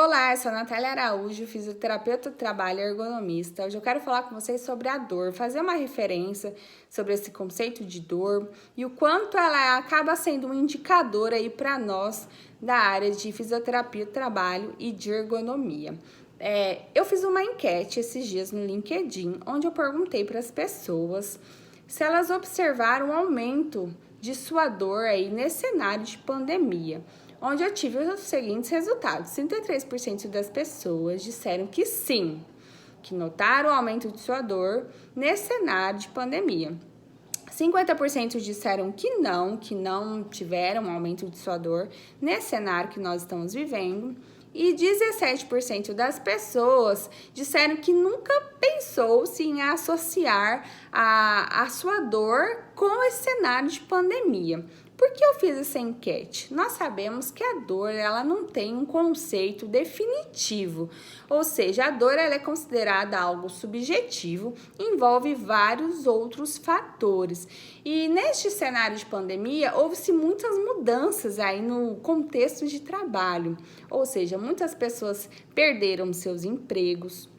Olá, eu sou a Natália Araújo, fisioterapeuta do trabalho e ergonomista. Hoje eu quero falar com vocês sobre a dor, fazer uma referência sobre esse conceito de dor e o quanto ela acaba sendo um indicador aí para nós da área de fisioterapia do trabalho e de ergonomia. Eu fiz uma enquete esses dias no LinkedIn, onde eu perguntei para as pessoas se elas observaram um aumento de sua dor aí nesse cenário de pandemia, onde eu tive os seguintes resultados. 33% das pessoas disseram que sim, que notaram o aumento de sua dor nesse cenário de pandemia. 50% disseram que não tiveram um aumento de sua dor nesse cenário que nós estamos vivendo. E 17% das pessoas disseram que nunca pensou-se em associar a sua dor com esse cenário de pandemia. Por que eu fiz essa enquete? Nós sabemos que a dor ela não tem um conceito definitivo, ou seja, a dor ela é considerada algo subjetivo, envolve vários outros fatores. E neste cenário de pandemia, houve-se muitas mudanças aí no contexto de trabalho, ou seja, muitas pessoas perderam seus empregos,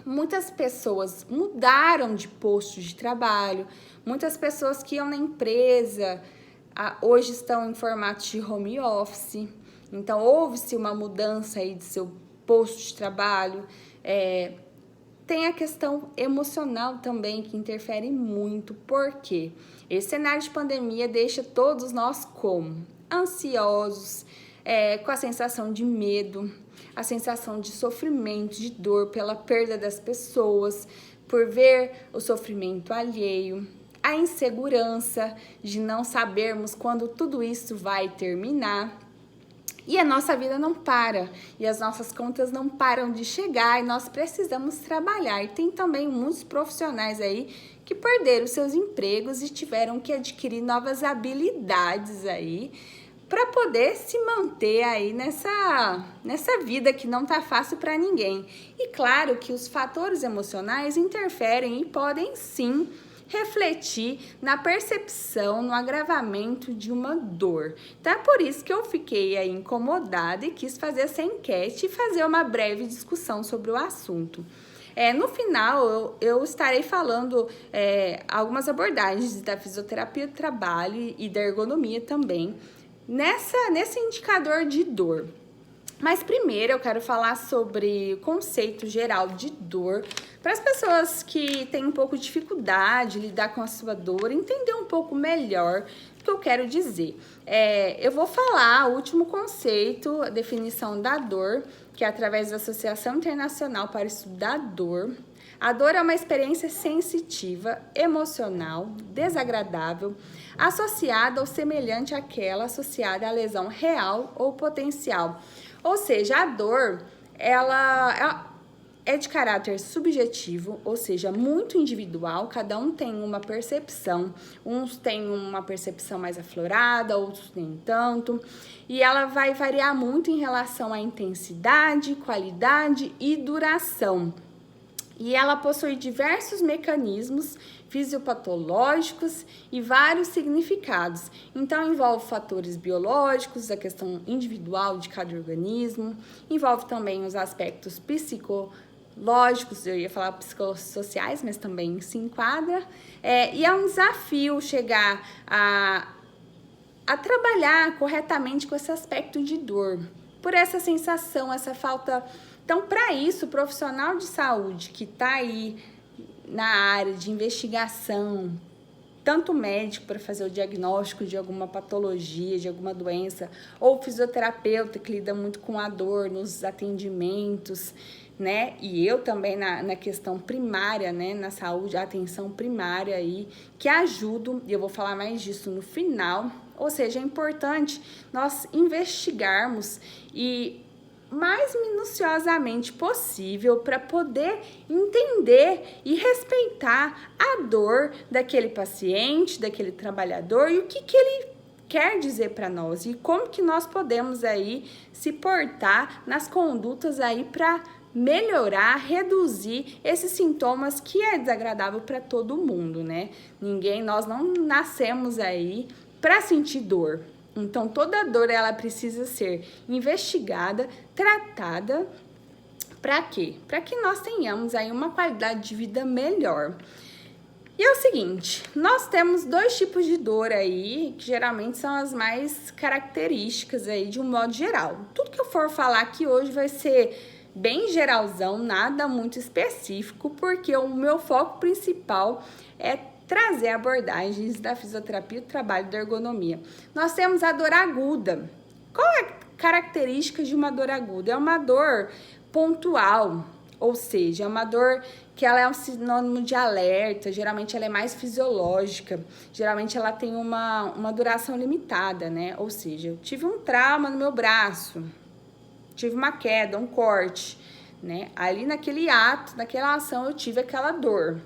muitas pessoas mudaram de posto de trabalho, muitas pessoas que iam na empresa hoje estão em formato de home office, então houve-se uma mudança aí de seu posto de trabalho. Tem a questão emocional também que interfere muito, porque esse cenário de pandemia deixa todos nós como ansiosos, com a sensação de medo, a sensação de sofrimento, de dor pela perda das pessoas, por ver o sofrimento alheio, a insegurança de não sabermos quando tudo isso vai terminar. E a nossa vida não para, e as nossas contas não param de chegar, e nós precisamos trabalhar. E tem também muitos profissionais aí que perderam seus empregos e tiveram que adquirir novas habilidades aí para poder se manter aí nessa vida que não tá fácil para ninguém. E claro que os fatores emocionais interferem e podem sim refletir na percepção, no agravamento de uma dor. Então é por isso que eu fiquei aí incomodada e quis fazer essa enquete e fazer uma breve discussão sobre o assunto. No final, eu estarei falando algumas abordagens da fisioterapia do trabalho e da ergonomia também, nesse indicador de dor. Mas primeiro eu quero falar sobre o conceito geral de dor, para as pessoas que têm um pouco de dificuldade de lidar com a sua dor, entender um pouco melhor o que eu quero dizer. Eu vou falar o último conceito, a definição da dor, que é através da Associação Internacional para o Estudo da Dor. A dor é uma experiência sensitiva, emocional, desagradável, associada ou semelhante àquela associada à lesão real ou potencial. Ou seja, a dor, ela é de caráter subjetivo, ou seja, muito individual, cada um tem uma percepção, uns têm uma percepção mais aflorada, outros nem tanto, e ela vai variar muito em relação à intensidade, qualidade e duração. E ela possui diversos mecanismos fisiopatológicos e vários significados. Então, envolve fatores biológicos, a questão individual de cada organismo, envolve também os aspectos psicológicos, eu ia falar psicossociais, mas também se enquadra. E é um desafio chegar a trabalhar corretamente com esse aspecto de dor, por essa sensação, essa falta. Então, para isso, o profissional de saúde que está aí na área de investigação, tanto médico para fazer o diagnóstico de alguma patologia, de alguma doença, ou fisioterapeuta que lida muito com a dor nos atendimentos, né? E eu também na questão primária, né? Na saúde, a atenção primária aí, que ajudo, e eu vou falar mais disso no final. Ou seja, é importante nós investigarmos e mais minuciosamente possível para poder entender e respeitar a dor daquele paciente, daquele trabalhador e o que ele quer dizer para nós e como que nós podemos aí se portar nas condutas aí para melhorar, reduzir esses sintomas que é desagradável para todo mundo, né? Nós não nascemos aí para sentir dor. Então, toda dor, ela precisa ser investigada, tratada. Para quê? Para que nós tenhamos aí uma qualidade de vida melhor. E é o seguinte, nós temos dois tipos de dor aí, que geralmente são as mais características aí de um modo geral. Tudo que eu for falar aqui hoje vai ser bem geralzão, nada muito específico, porque o meu foco principal é trazer abordagens da fisioterapia e do trabalho da ergonomia. Nós temos a dor aguda. Qual é a característica de uma dor aguda? É uma dor pontual, ou seja, é uma dor que ela é um sinônimo de alerta, geralmente ela é mais fisiológica, geralmente ela tem uma duração limitada, né? Ou seja, eu tive um trauma no meu braço, tive uma queda, um corte, né? Ali naquele ato, naquela ação eu tive aquela dor.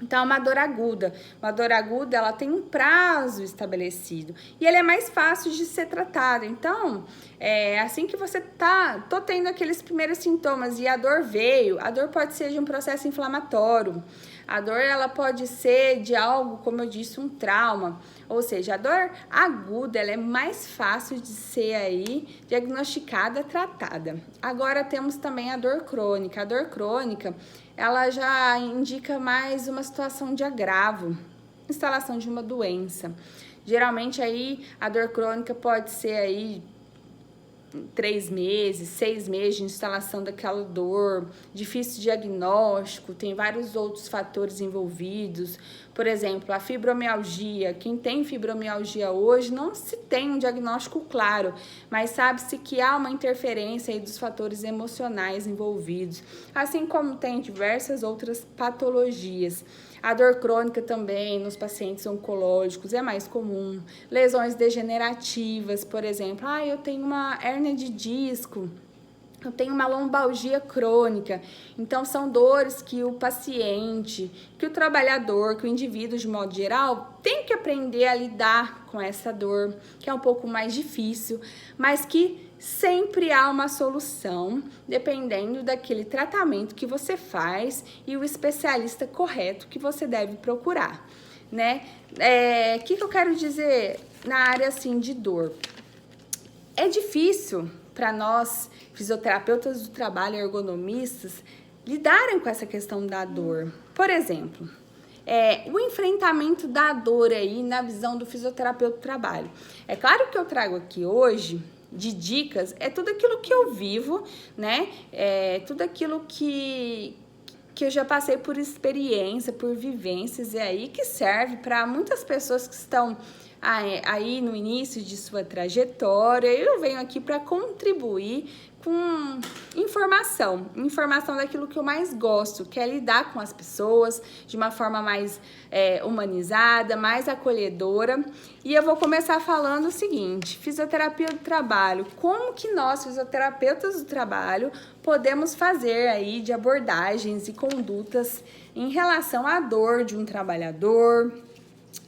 Então, é uma dor aguda. Uma dor aguda, ela tem um prazo estabelecido e ela é mais fácil de ser tratada. Então, assim que você tô tendo aqueles primeiros sintomas e a dor veio, a dor pode ser de um processo inflamatório. A dor, ela pode ser de algo, como eu disse, um trauma. Ou seja, a dor aguda, ela é mais fácil de ser aí diagnosticada, tratada. Agora, temos também a dor crônica. A dor crônica, ela já indica mais uma situação de agravo, instalação de uma doença. Geralmente, aí, a dor crônica pode ser aí 3 meses, 6 meses de instalação daquela dor, difícil diagnóstico, tem vários outros fatores envolvidos. Por exemplo, a fibromialgia. Quem tem fibromialgia hoje não se tem um diagnóstico claro, mas sabe-se que há uma interferência aí dos fatores emocionais envolvidos, assim como tem diversas outras patologias. A dor crônica também nos pacientes oncológicos é mais comum. Lesões degenerativas, por exemplo. Eu tenho uma hérnia de disco, eu tenho uma lombalgia crônica. Então, são dores que o paciente, que o trabalhador, que o indivíduo, de modo geral, tem que aprender a lidar com essa dor, que é um pouco mais difícil, mas que sempre há uma solução, dependendo daquele tratamento que você faz e o especialista correto que você deve procurar, né? Que eu quero dizer na área, assim, de dor? É difícil para nós, fisioterapeutas do trabalho, ergonomistas, lidarem com essa questão da dor. Por exemplo, o enfrentamento da dor aí na visão do fisioterapeuta do trabalho. É claro que eu trago aqui hoje de dicas, é tudo aquilo que eu vivo, né? Tudo aquilo que eu já passei por experiência, por vivências, e aí que serve para muitas pessoas que estão aí no início de sua trajetória. Eu venho aqui para contribuir com informação daquilo que eu mais gosto, que é lidar com as pessoas de uma forma mais humanizada, mais acolhedora. E eu vou começar falando o seguinte: fisioterapia do trabalho. Como que nós, fisioterapeutas do trabalho, podemos fazer aí de abordagens e condutas em relação à dor de um trabalhador?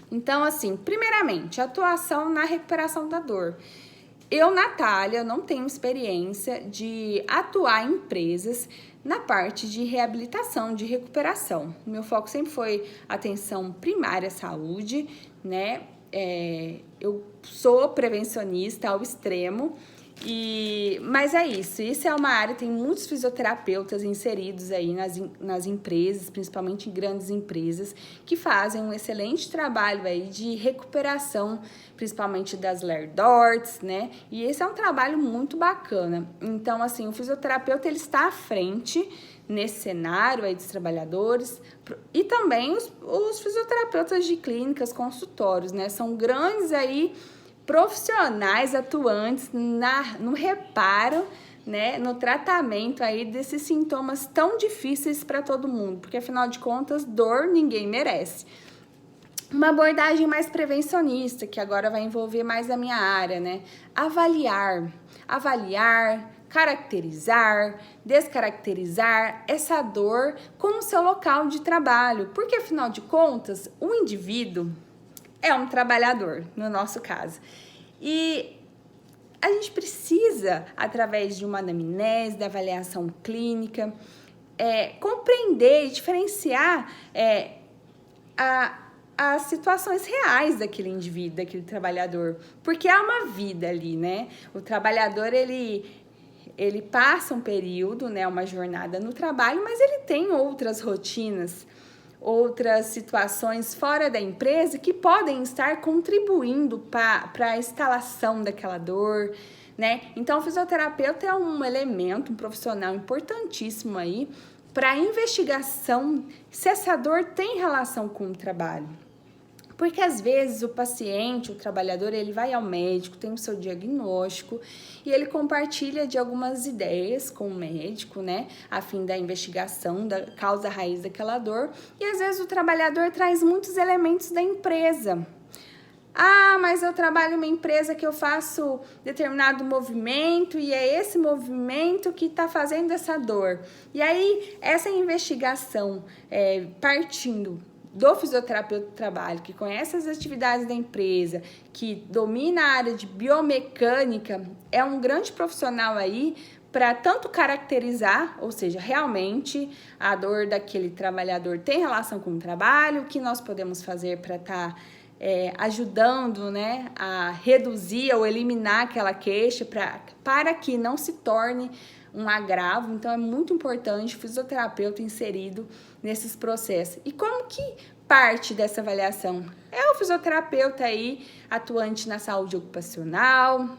Então, assim, primeiramente, atuação na recuperação da dor. Eu, Natália, não tenho experiência de atuar em empresas na parte de reabilitação, de recuperação. Meu foco sempre foi atenção primária à saúde, né? Eu sou prevencionista ao extremo, mas é isso é uma área, tem muitos fisioterapeutas inseridos aí nas empresas, principalmente em grandes empresas, que fazem um excelente trabalho aí de recuperação, principalmente das LERDORTs, né? E esse é um trabalho muito bacana. Então, assim, o fisioterapeuta, ele está à frente nesse cenário aí dos trabalhadores, e também os fisioterapeutas de clínicas, consultórios, né? São grandes aí profissionais atuantes no reparo, né, no tratamento aí desses sintomas tão difíceis para todo mundo, porque afinal de contas, dor ninguém merece. Uma abordagem mais prevencionista, que agora vai envolver mais a minha área, né? Avaliar, caracterizar, descaracterizar essa dor com o seu local de trabalho, porque afinal de contas, o indivíduo é um trabalhador, no nosso caso. E a gente precisa, através de uma anamnese, da avaliação clínica, compreender e diferenciar as situações reais daquele indivíduo, daquele trabalhador, porque há uma vida ali, né? O trabalhador, ele passa um período, né, uma jornada no trabalho, mas ele tem outras rotinas, outras situações fora da empresa que podem estar contribuindo para a instalação daquela dor, né? Então, o fisioterapeuta é um elemento, um profissional importantíssimo aí para a investigação se essa dor tem relação com o trabalho. Porque às vezes o paciente, o trabalhador, ele vai ao médico, tem o seu diagnóstico e ele compartilha de algumas ideias com o médico, né, a fim da investigação da causa raiz daquela dor. E às vezes o trabalhador traz muitos elementos da empresa. Ah, mas eu trabalho em uma empresa que eu faço determinado movimento e é esse movimento que está fazendo essa dor. E aí, essa investigação partindo do fisioterapeuta do trabalho, que conhece as atividades da empresa, que domina a área de biomecânica, é um grande profissional aí para tanto caracterizar, ou seja, realmente a dor daquele trabalhador tem relação com o trabalho, o que nós podemos fazer para estar ajudando, né, a reduzir ou eliminar aquela queixa para que não se torne um agravo. Então, é muito importante o fisioterapeuta inserido nesses processos. E como que parte dessa avaliação? É o fisioterapeuta aí, atuante na saúde ocupacional,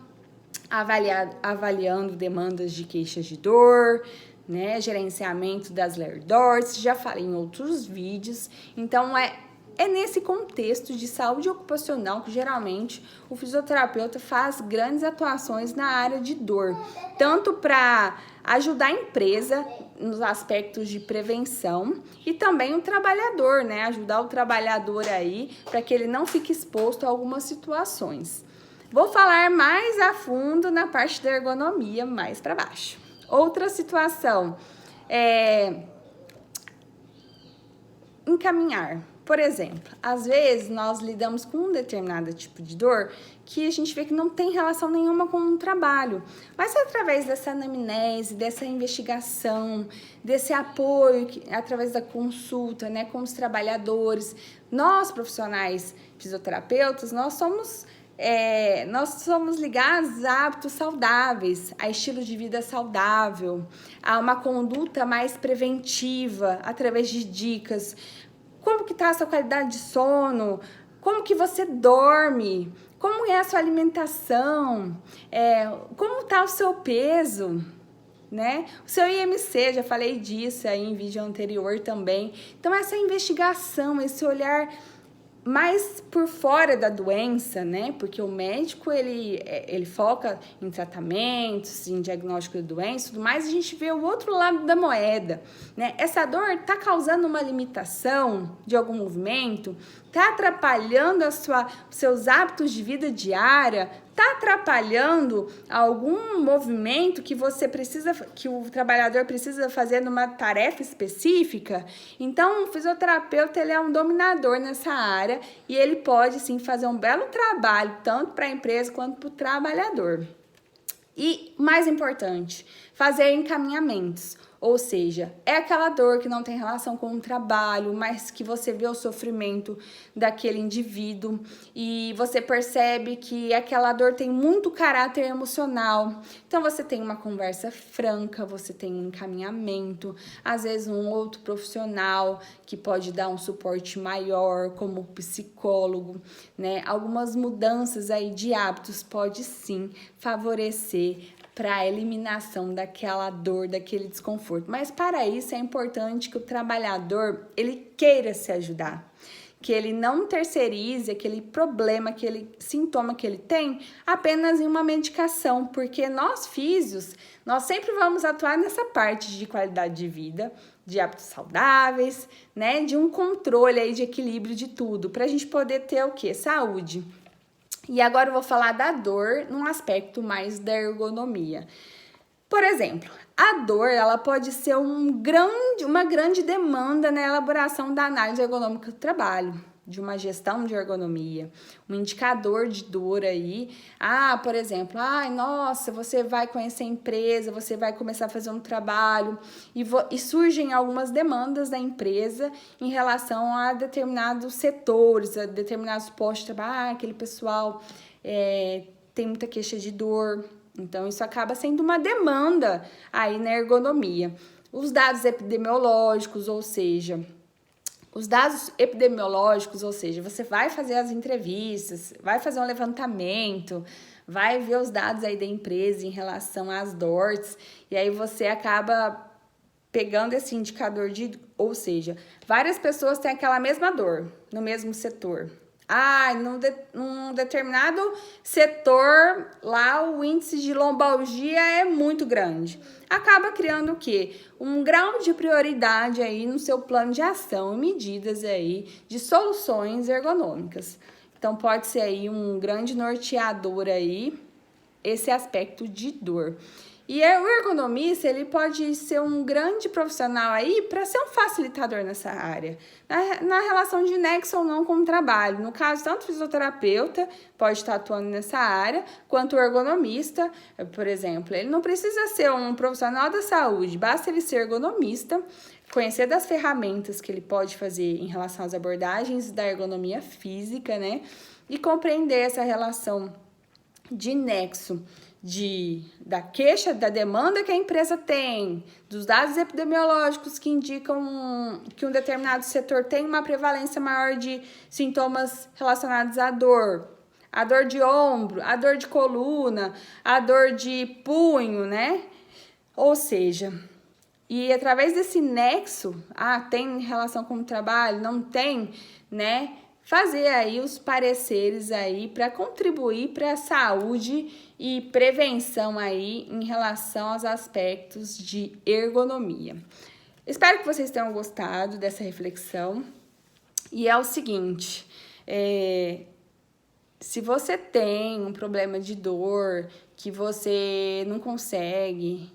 avaliando demandas de queixas de dor, né, gerenciamento das LERDORs, já falei em outros vídeos. Então, é nesse contexto de saúde ocupacional que geralmente o fisioterapeuta faz grandes atuações na área de dor, tanto para ajudar a empresa nos aspectos de prevenção e também o trabalhador, né? Ajudar o trabalhador aí para que ele não fique exposto a algumas situações. Vou falar mais a fundo na parte da ergonomia, mais para baixo. Outra situação é encaminhar. Por exemplo, às vezes nós lidamos com um determinado tipo de dor que a gente vê que não tem relação nenhuma com o trabalho, mas através dessa anamnese, dessa investigação, desse apoio, através da consulta, né, com os trabalhadores, nós profissionais fisioterapeutas, nós somos ligados a hábitos saudáveis, a estilo de vida saudável, a uma conduta mais preventiva, através de dicas. Como que está a sua qualidade de sono? Como que você dorme? Como é a sua alimentação? Como está o seu peso? Né? O seu IMC, já falei disso aí em vídeo anterior também. Então, essa investigação, esse olhar mais por fora da doença, né? Porque o médico, ele foca em tratamentos, em diagnóstico de doença e tudo mais, a gente vê o outro lado da moeda, né? Essa dor está causando uma limitação de algum movimento, está atrapalhando seus hábitos de vida diária, está atrapalhando algum movimento que que o trabalhador precisa fazer numa tarefa específica. Então, o fisioterapeuta, ele é um dominador nessa área e ele pode, sim, fazer um belo trabalho, tanto para a empresa quanto para o trabalhador. E, mais importante, fazer encaminhamentos. Ou seja, é aquela dor que não tem relação com o trabalho, mas que você vê o sofrimento daquele indivíduo e você percebe que aquela dor tem muito caráter emocional. Então, você tem uma conversa franca, você tem um encaminhamento, às vezes um outro profissional que pode dar um suporte maior, como psicólogo, né? Algumas mudanças aí de hábitos pode sim favorecer para a eliminação daquela dor, daquele desconforto. Mas para isso é importante que o trabalhador, ele queira se ajudar, que ele não terceirize aquele problema, aquele sintoma que ele tem apenas em uma medicação, porque nós físios, nós sempre vamos atuar nessa parte de qualidade de vida, de hábitos saudáveis, né, de um controle aí de equilíbrio de tudo, para a gente poder ter o quê? Saúde. E agora eu vou falar da dor num aspecto mais da ergonomia. Por exemplo, a dor, ela pode ser uma grande demanda na elaboração da análise ergonômica do trabalho, de uma gestão de ergonomia, um indicador de dor aí. Por exemplo, nossa, você vai conhecer a empresa, você vai começar a fazer um trabalho e surgem algumas demandas da empresa em relação a determinados setores, a determinados postos de trabalho. Aquele pessoal tem muita queixa de dor, então isso acaba sendo uma demanda aí na ergonomia. Os dados epidemiológicos, ou seja, você vai fazer as entrevistas, vai fazer um levantamento, vai ver os dados aí da empresa em relação às DORTs, e aí você acaba pegando esse indicador ou seja, várias pessoas têm aquela mesma dor no mesmo setor. Num determinado setor, lá o índice de lombalgia é muito grande. Acaba criando o quê? Um grau de prioridade aí no seu plano de ação e medidas aí de soluções ergonômicas. Então, pode ser aí um grande norteador aí, esse aspecto de dor. E o ergonomista, ele pode ser um grande profissional aí para ser um facilitador nessa área, na relação de nexo ou não com o trabalho. No caso, tanto o fisioterapeuta pode estar atuando nessa área, quanto o ergonomista, por exemplo. Ele não precisa ser um profissional da saúde, basta ele ser ergonomista, conhecer das ferramentas que ele pode fazer em relação às abordagens da ergonomia física, né? E compreender essa relação de nexo da queixa, da demanda que a empresa tem, dos dados epidemiológicos que indicam que um determinado setor tem uma prevalência maior de sintomas relacionados à dor de ombro, a dor de coluna, a dor de punho, né? Ou seja, e através desse nexo, tem relação com o trabalho, não tem, né? Fazer aí os pareceres aí para contribuir para a saúde e prevenção aí em relação aos aspectos de ergonomia. Espero que vocês tenham gostado dessa reflexão. E é o seguinte, se você tem um problema de dor, que você não consegue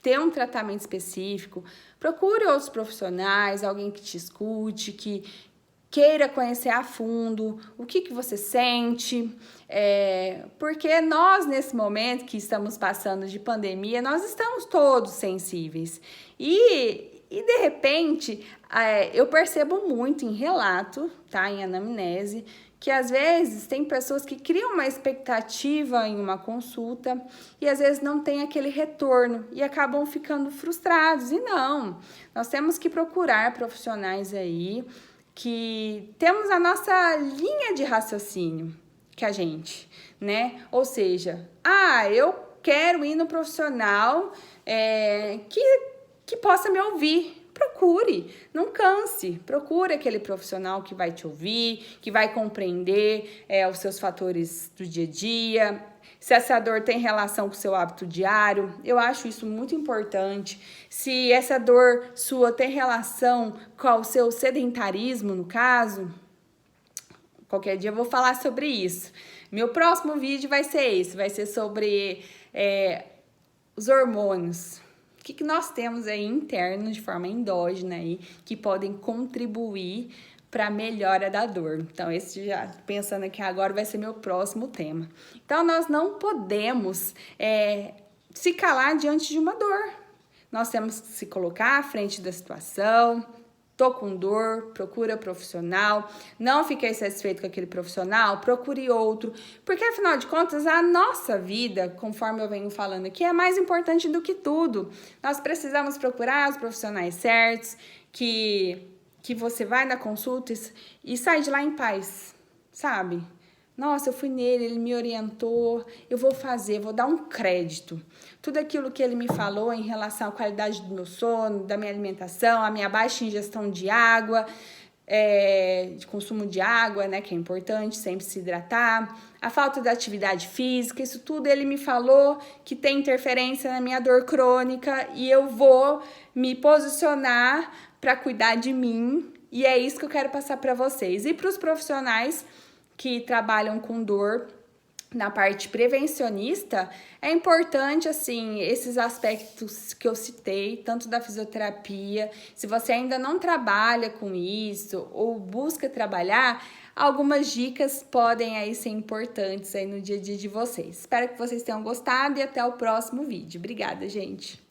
ter um tratamento específico, procure outros profissionais, alguém que te escute, que queira conhecer a fundo o que você sente, porque nós, nesse momento que estamos passando de pandemia, nós estamos todos sensíveis. E de repente, eu percebo muito em relato, tá, em anamnese, que às vezes tem pessoas que criam uma expectativa em uma consulta e às vezes não tem aquele retorno e acabam ficando frustrados. E não, nós temos que procurar profissionais aí que temos a nossa linha de raciocínio, que a gente, né? Ou seja, eu quero ir no profissional que possa me ouvir. Procure, não canse, procure aquele profissional que vai te ouvir, que vai compreender os seus fatores do dia a dia, se essa dor tem relação com o seu hábito diário. Eu acho isso muito importante. Se essa dor sua tem relação com o seu sedentarismo, no caso, qualquer dia eu vou falar sobre isso. Meu próximo vídeo vai ser esse, vai ser sobre os hormônios. O que nós temos aí interno, de forma endógena, aí, que podem contribuir para a melhora da dor. Então, esse já pensando aqui agora vai ser meu próximo tema. Então, nós não podemos se calar diante de uma dor. Nós temos que se colocar à frente da situação. Tô com dor, procura profissional. Não fiquei satisfeito com aquele profissional, procure outro. Porque, afinal de contas, a nossa vida, conforme eu venho falando aqui, é mais importante do que tudo. Nós precisamos procurar os profissionais certos, que você vai na consulta e sai de lá em paz, sabe? Nossa, eu fui nele, ele me orientou, eu vou dar um crédito. Tudo aquilo que ele me falou em relação à qualidade do meu sono, da minha alimentação, a minha baixa ingestão de água, de consumo de água, né, que é importante, sempre se hidratar, a falta de atividade física, isso tudo ele me falou que tem interferência na minha dor crônica e eu vou me posicionar para cuidar de mim, e é isso que eu quero passar para vocês. E para os profissionais que trabalham com dor, na parte prevencionista, é importante, assim, esses aspectos que eu citei, tanto da fisioterapia, se você ainda não trabalha com isso ou busca trabalhar, algumas dicas podem aí ser importantes aí no dia a dia de vocês. Espero que vocês tenham gostado e até o próximo vídeo. Obrigada, gente!